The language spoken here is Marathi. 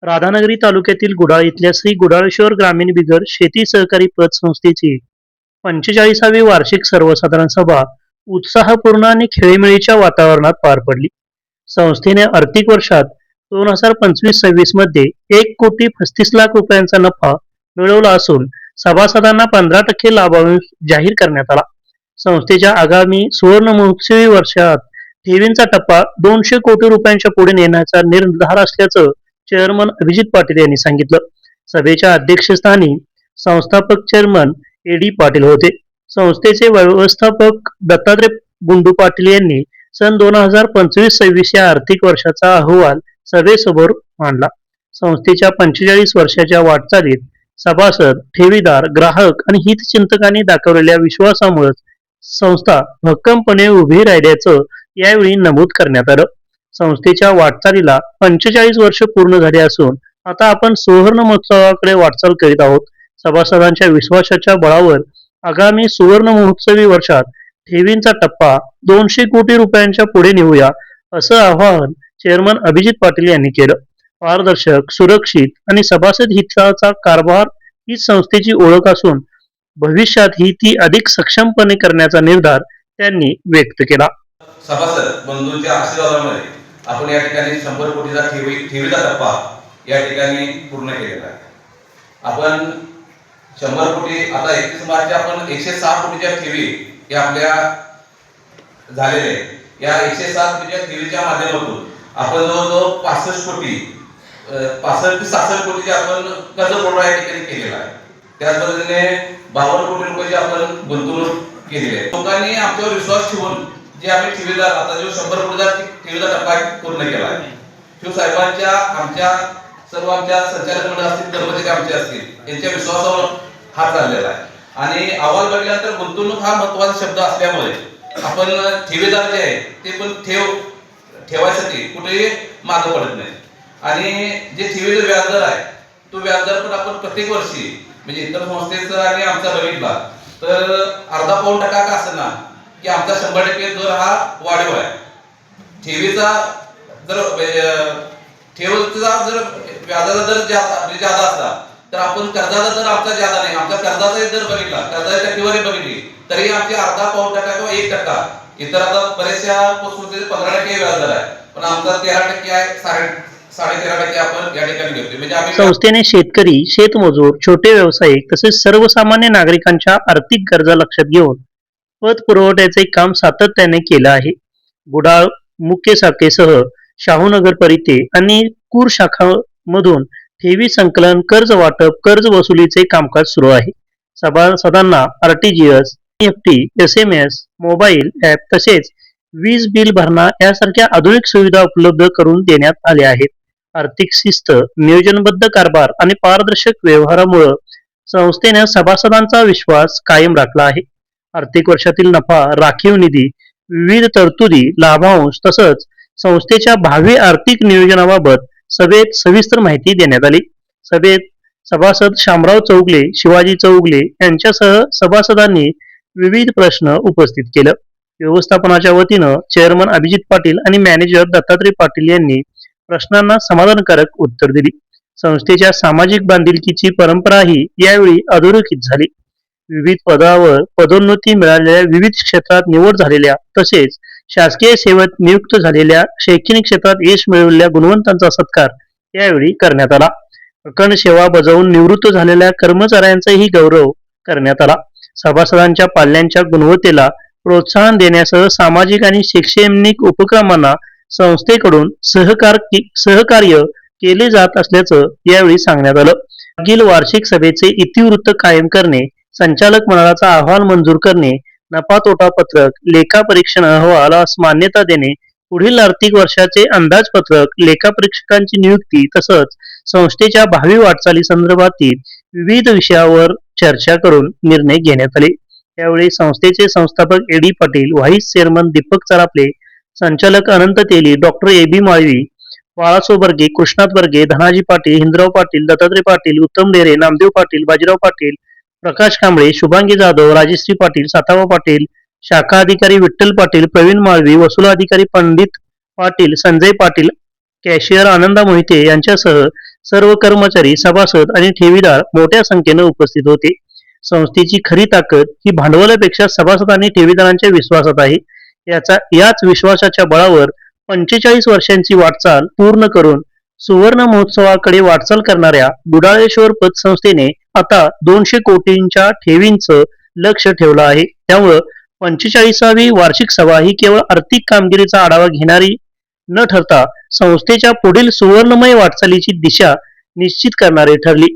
राधानगरी तालुक्यातील गुडाळ इथल्या श्री गुडाळेश्वर ग्रामीण बिगर शेती सहकारी पतसंस्थेची 45वी वार्षिक सर्वसाधारण सभा उत्साहपूर्ण आणि खेळीमेळीच्या वातावरणात पार पडली. संस्थेने आर्थिक वर्षात 2025-26 मध्ये 1,35,00,000 रुपयांचा नफा मिळवला असून सभासदांना 15% लाभांश जाहीर करण्यात आला. संस्थेच्या आगामी सुवर्ण महोत्सवी वर्षात ठेवींचा टप्पा 200 कोटी रुपयांच्या पुढे नेण्याचा निर्धार असल्याचं चेअरमन अभिजित पाटील यांनी सांगितलं. सभेच्या अध्यक्षस्थानी संस्थापक चेअरमन ए.डी. पाटील होते. संस्थेचे व्यवस्थापक दत्तात्रय गुंडू पाटील यांनी सन 2025-26 या आर्थिक वर्षाचा अहवाल सभेसमोर मांडला. संस्थेच्या 45 वर्षाच्या वाटचालीत सभासद, ठेवीदार, ग्राहक आणि हितचिंतकांनी दाखवलेल्या विश्वासामुळे संस्था भक्कमपणे उभी राहिल्याचं यावेळी नमूद करण्यात आलं. संस्थेच्या वाटचालीला 45 वर्ष पूर्ण झाली असून आता आपण सुवर्ण महोत्सवाकडे वाटचाल करीत आहोत. सभासदांच्या विश्वासाच्या बळावर आगामी सुवर्ण महोत्सवी वर्षात ठेवींचा टप्पा 200 कोटी रुपयांच्या पुढे नेऊया, असं आवाहन चेअरमन अभिजित पाटील यांनी केलं. पारदर्शक, सुरक्षित आणि सभासद हिताचा कारभार हीच संस्थेची ओळख असून भविष्यातही ती अधिक सक्षमपणे करण्याचा निर्धार त्यांनी व्यक्त केला. सभासद बंधूंच्या आशीर्वादामुळे आपण या ठिकाणी 100 कोटीचा ठेवीचा टप्पा या ठिकाणी पूर्ण केलेला आहे. आपण 100 कोटी, आता 31 मार्च आपण 106 कोटीच्या ठेवी या आपल्या झालेले. या 106 कोटीच्या ठेवीच्या माध्यमातून आपण जवळजवळ 65 ते 66 कोटीचे आपण कर्ज पुरवठा या ठिकाणी केलेला आहे. त्याच पद्धतीने 52 कोटी रुपयाची आपण गुंतवणूक केलेली आहे. लोकांनी आमच्यावर विश्वास ठेवून जे आम्ही ठेवीदार, आता जो 100 कोटीचा ठेवीचा टप्पा पूर्ण केला आहे. शिवसाहेबांच्या आमच्या संचालक मंडळ असतील, कर्मचारी आमचे असतील, यांच्या विश्वासावर हा चाललेला आहे. आणि अहवाल बघितल्यानंतर गुंतवणूक हा महत्वाचा शब्द असल्यामुळे आपण ठेवीदार जे आहे ते पण ठेवायसाठी कुठेही मागं पडत नाही. आणि जे ठेवीचा व्याजदर आहे तो व्याजदर पण आपण प्रत्येक वर्षी, म्हणजे इतर संस्थेचा आणि आमचा बघितला तर अर्धा पाऊण टक्का का असणार की आमचा 100% दर हा वाढीव आहे. ठेवीचा जर व्याजाचा दर जादा असता तर आपण कर्जाचा दर आमचा जादा नाही, आमचा कर्जाचा दर बघितला, कर्जाची टक्केवारी बघितली तरी आमची अर्धा पाऊण टक्का किंवा 1%. इतर आता बरेचशा संस्थेचे 15% व्याजदर आहे, पण आमचा 13% आहे, 13.5% आपण या ठिकाणी घेतोय. म्हणजे आम्ही संस्थेने शेतकरी, शेतमजूर, छोटे व्यावसायिक तसेच सर्वसामान्य नागरिकांच्या आर्थिक गरजा लक्षात घेऊन पत पुरवठ्याचे काम सातत्याने केलं आहे. गुडाळ मुख्य शाखेसह शाहूनगर परिते आणि कूर शाखांमधून ठेवी संकलन, कर्ज वाटप, कर्ज वसुलीचे कामकाज सुरू आहे. सभासदांना RTGS, NEFT, SMS, mobile app तसेच वीज बिल भरणा यासारख्या आधुनिक सुविधा उपलब्ध करून देण्यात आल्या आहेत. आर्थिक शिस्त, नियोजनबद्ध कारभार आणि पारदर्शक व्यवहारामुळे संस्थेने सभासदांचा विश्वास कायम राखला आहे. आर्थिक वर्षातील नफा, राखीव निधी, विविध तरतुदी, लाभांश तसंच संस्थेच्या भावी आर्थिक नियोजनाबाबत सभेत सविस्तर माहिती देण्यात आली. सभेत सभासद शामराव चौगले, शिवाजी चौगले यांच्यासह सभासदांनी विविध प्रश्न उपस्थित केले. व्यवस्थापनाच्या वतीनं चेअरमन अभिजित पाटील आणि मॅनेजर दत्तात्रय पाटील यांनी प्रश्नांना समाधानकारक उत्तर दिली. संस्थेच्या सामाजिक बांधिलकीची परंपराही यावेळी अधोरेखित झाली. विविध पदावर पदोन्नती मिळालेल्या, विविध क्षेत्रात निवड झालेल्या तसेच शासकीय सेवेत नियुक्त झालेल्या, शैक्षणिक क्षेत्रात यश मिळवलेल्या गुणवंतांचा सत्कार यावेळी करण्यात आला. अखंड सेवा बजावून निवृत्त झालेल्या कर्मचाऱ्यांचाही गौरव करण्यात आला. सभासदांच्या पाल्यांच्या गुणवत्तेला प्रोत्साहन देण्यासह सामाजिक आणि शैक्षणिक उपक्रमांना संस्थेकडून सहकार्य केले जात असल्याचं यावेळी सांगण्यात आलं. मागील वार्षिक सभेचे इतिवृत्त कायम करणे, संचालक मंडळाचा अहवाल मंजूर करणे, नफा तोटा पत्रक, लेखापरीक्षण अहवालास मान्यता देणे, पुढील आर्थिक वर्षाचे अंदाजपत्रक, लेखापरीक्षकांची नियुक्ती तसंच संस्थेच्या भावी वाटचाली संदर्भातील विविध विषयावर चर्चा करून निर्णय घेण्यात आले. यावेळी संस्थेचे संस्थापक A D. Patil, vice chairman Deepak Charaple, संचालक अनंत तेली, डॉक्टर ए.बी. माळवी, बाळासो बर्गे, कृष्णात बर्गे, धनाजी पाटील, हिंदराव पाटील, दत्तात्रय पाटील, उत्तम डेरे, नामदेव पाटील, बाजीराव पाटील, प्रकाश कांबळे, शुभांगी जाधव, राजश्री पाटील, सातावा पाटील, शाखा अधिकारी विठ्ठल पाटील, प्रवीण माळवी, वसूल अधिकारी पंडित पाटील, संजय पाटील, कॅशियर आनंदा मोहिते यांच्यासह सर्व कर्मचारी, सभासद आणि ठेवीदार मोठ्या संख्येने उपस्थित होते. संस्थेची खरी ताकद ही भांडवलापेक्षा सभासद आणि ठेवीदारांच्या विश्वासात आहे. याच विश्वासाच्या बळावर 45 वर्षांची वाटचाल पूर्ण करून सुवर्ण महोत्सवाकडे वाटचाल करणाऱ्या गुडाळेश्वर पतसंस्थेने आता 200 कोटींच्या ठेवींचं लक्ष ठेवलं आहे. त्यामुळं 45वी वार्षिक सभा ही केवळ आर्थिक कामगिरीचा आढावा घेणारी न ठरता संस्थेच्या पुढील सुवर्णमय वाटचालीची दिशा निश्चित करणारी ठरली.